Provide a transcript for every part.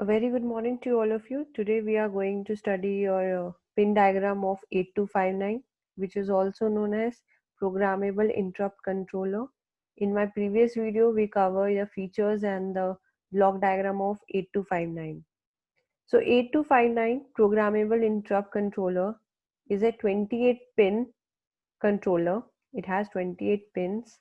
A very good morning to all of you. Today we are going to study your pin diagram of 8259, which is also known as programmable interrupt controller. In my previous video, we covered the features and the block diagram of 8259. So 8259 programmable interrupt controller is a 28 pin controller. It has 28 pins.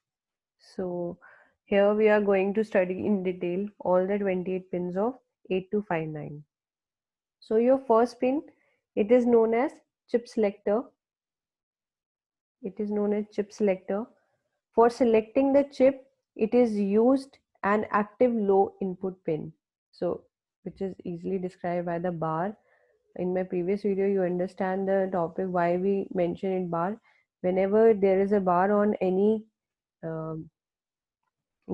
So here we are going to study in detail all the 28 pins of 8259. So your first pin, it is known as chip selector. It is known as chip selector. For selecting the chip, it is used an active low input pin. So which is easily described by the bar. In my previous video, you understand the topic why we mention it bar. Whenever there is a bar on any um,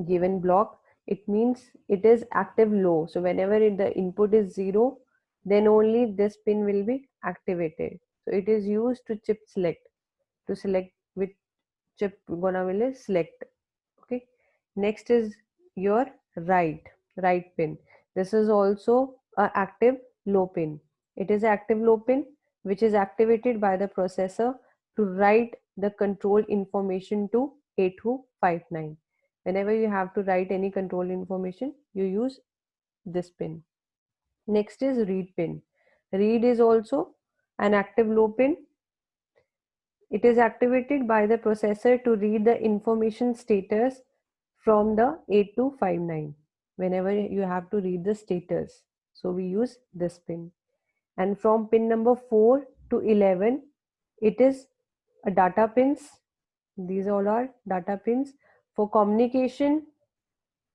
given block, it means it is active low. So whenever the input is 0, then only this pin will be activated. So it is used to chip select, to select which chip gonna will select. Okay. Next is your right pin. This is also a active low pin. It is active low pin which is activated by the processor to write the control information to 8259. Whenever you have to write any control information, you use this pin. Next is read pin. Read is also an active low pin. It is activated by the processor to read the information status from the 8259 whenever you have to read the status. So we use this pin. And from pin number 4 to 11, it is a data pins. These all are data pins. For communication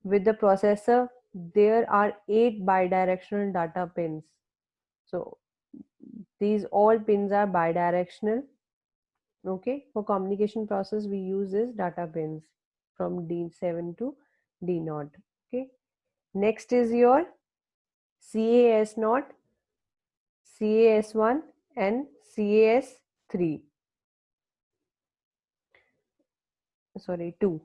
with the processor, there are 8 bidirectional data pins. So these all pins are bidirectional. Okay, for communication process, we use this data pins from D7 to D0. Okay, next is your CAS0, CAS1 and CAS3. Sorry, 2.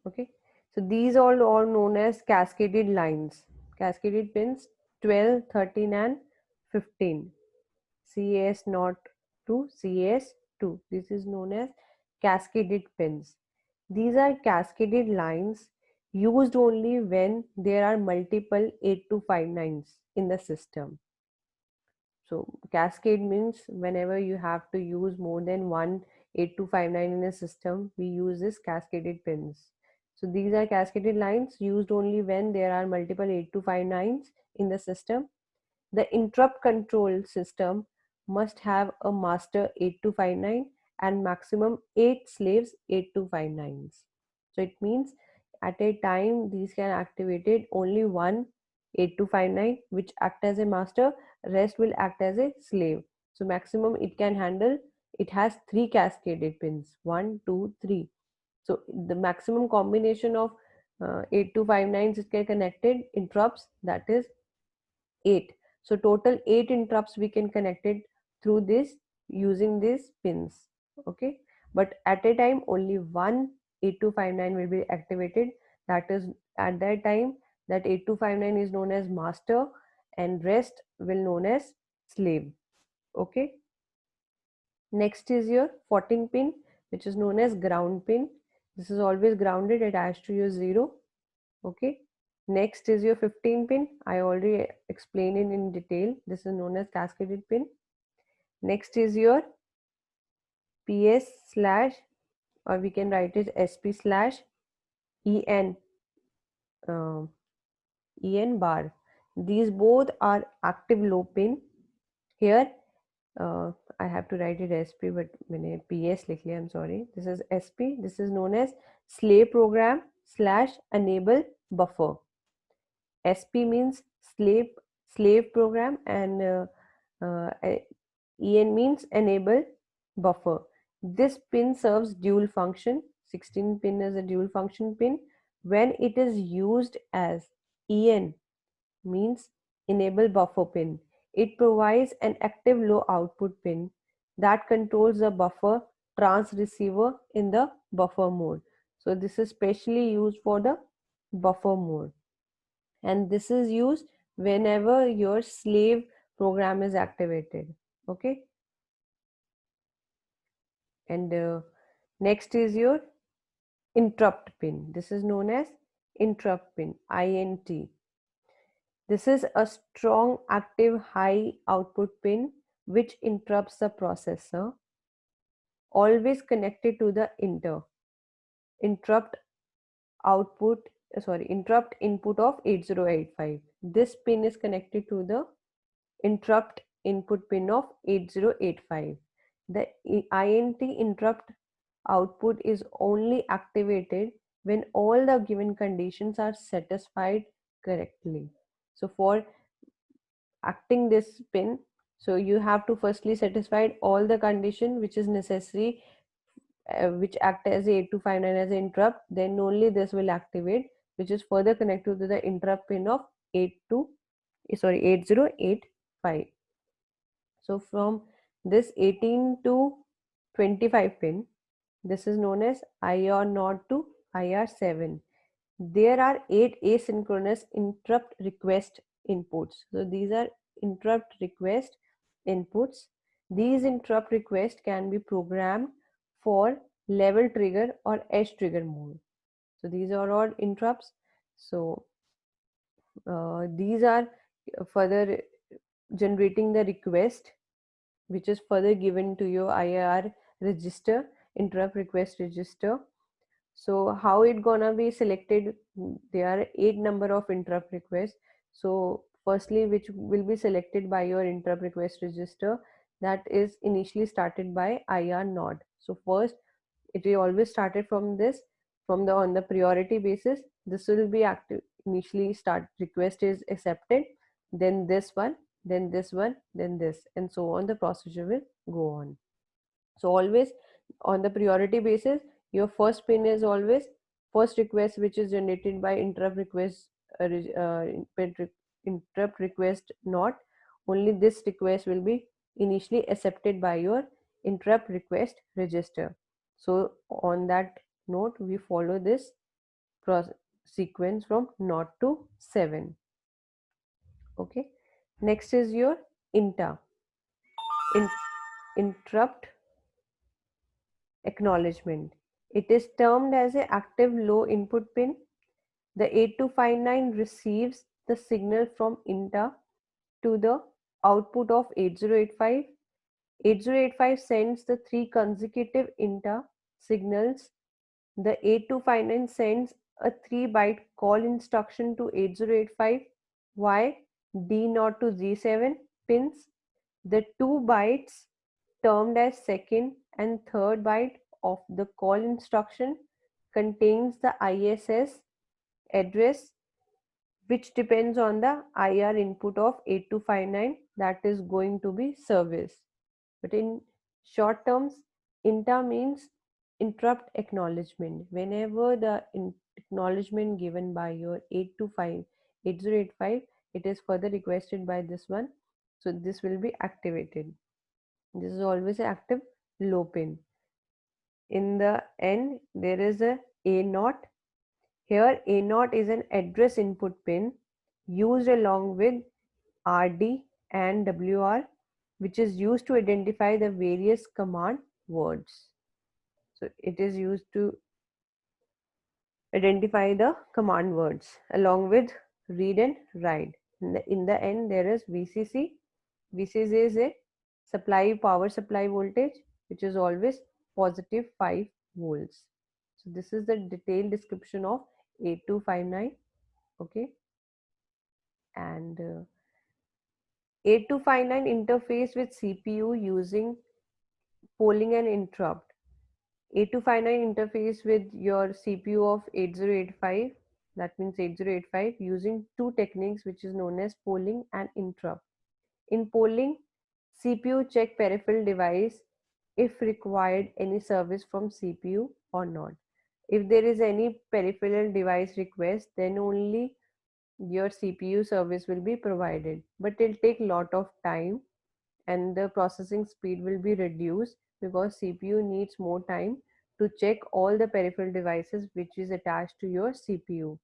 Okay, so these all are known as cascaded lines, cascaded pins 12, 13 and 15. CAS0 to CAS2. This is known as cascaded pins. These are cascaded lines used only when there are multiple 8259s in the system. So cascade means whenever you have to use more than one 8259 in a system, we use this cascaded pins. So these are cascaded lines used only when there are multiple 8259s in the system. The interrupt control system must have a master 8259 and maximum 8 slaves 8259s. So it means at a time these can activated only one 8259 which act as a master, rest will act as a slave. So maximum it can handle, it has 3 cascaded pins, 1, 2, 3. So the maximum combination of 8259s it can connected interrupts, that is 8. So total 8 interrupts we can connect it through this using these pins. Okay, but at a time only one 8259 will be activated. That is at that time that 8259 is known as master and rest will known as slave. Okay, next is your 14 pin which is known as ground pin. This is always grounded, it has to use 0. Okay, next is your 15 pin. I already explained it in detail. This is known as cascaded pin. Next is your PS slash, or we can write it SP slash EN, uh, EN bar. These both are active low pin. Here I have to write it SP, but मैंने PS लिख लिया, I'm sorry. This is SP. This is known as slave program slash enable buffer. SP means slave program and EN means enable buffer. This pin serves dual function. 16 pin is a dual function pin. When it is used as EN means enable buffer pin, it provides an active low output pin that controls the buffer trans receiver in the buffer mode. So this is specially used for the buffer mode. and this is used whenever your slave program is activated. Okay, and next is your interrupt pin. This is known as interrupt pin, INT. This is a strong active high output pin which interrupts the processor, always connected to the interrupt output interrupt input of 8085. This pin is connected to the interrupt input pin of 8085. The INT interrupt output is only activated when all the given conditions are satisfied correctly. So for acting this pin, so you have to firstly satisfy all the condition which is necessary, which act as a 8259 as an interrupt, then only this will activate, which is further connected to the interrupt pin of 8085. So from this 18 to 25 pin, this is known as IR0 to IR7. There are 8 asynchronous interrupt request inputs. So these are interrupt request inputs. These interrupt requests can be programmed for level trigger or edge trigger mode. So these are all interrupts. So these are further generating the request, which is further given to your IR register, interrupt request register. So how it gonna be selected? There are 8 number of interrupt requests. So firstly, which will be selected by your interrupt request register, that is initially started by IR node. So first it will always started from this, from the on the priority basis. This will be active initially. Start request is accepted, then this one, then this one, then this, and so on the procedure will go on. So always on the priority basis, your first pin is always first request which is generated by interrupt request, interrupt request not. Only this request will be initially accepted by your interrupt request register. So on that note, we follow this sequence from 0 to 7. Okay. Next is your INTA, in, interrupt acknowledgement. It is termed as an active low input pin. The 8259 receives the signal from INTA to the output of 8085. 8085 sends the 3 consecutive INTA signals. The 8259 sends a 3-byte call instruction to 8085 Y D0 to Z7 pins. The 2 bytes termed as second and third byte of the call instruction contains the ISS address, which depends on the IR input of 8259 that is going to be serviced. But in short terms, INTA means interrupt acknowledgement. Whenever the acknowledgement given by your 8085, it is further requested by this one. So this will be activated. This is always an active low pin. In the end, there is a A0. Here A0 is an address input pin used along with RD and WR, which is used to identify the various command words. So it is used to identify the command words along with read and write. In the end, there is VCC. VCC is a power supply voltage, which is always positive 5 volts. So this is the detailed description of 8259. Okay, and 8259 interface with CPU using polling and interrupt. 8259 interface with your CPU of 8085, that means 8085, using two techniques which is known as polling and interrupt. In polling, CPU check peripheral device if required any service from CPU or not. If there is any peripheral device request, then only your CPU service will be provided, but it will take lot of time and the processing speed will be reduced because CPU needs more time to check all the peripheral devices which is attached to your CPU.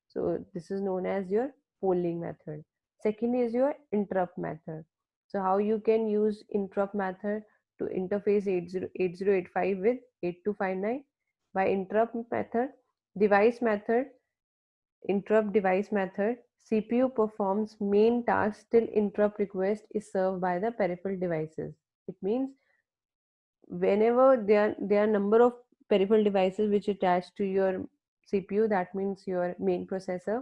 So this is known as your polling method. Second is your interrupt method. So how you can use interrupt method to interface 8085 with 8259? By interrupt method, device method, interrupt device method, CPU performs main task till interrupt request is served by the peripheral devices. It means whenever there are number of peripheral devices which attach to your CPU, that means your main processor,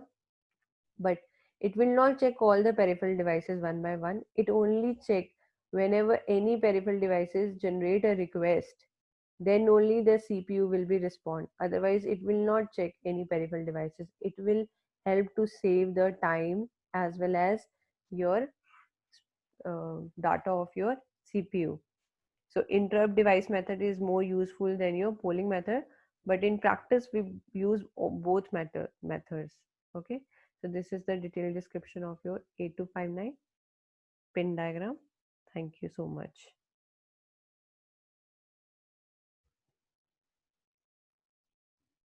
but it will not check all the peripheral devices one by one. It only check whenever any peripheral devices generate a request, then only the CPU will be respond. Otherwise, it will not check any peripheral devices. It will help to save the time as well as your data of your CPU. So interrupt device method is more useful than your polling method, but in practice we use both methods. Okay, so this is the detailed description of your 8259 pin diagram. Thank you so much.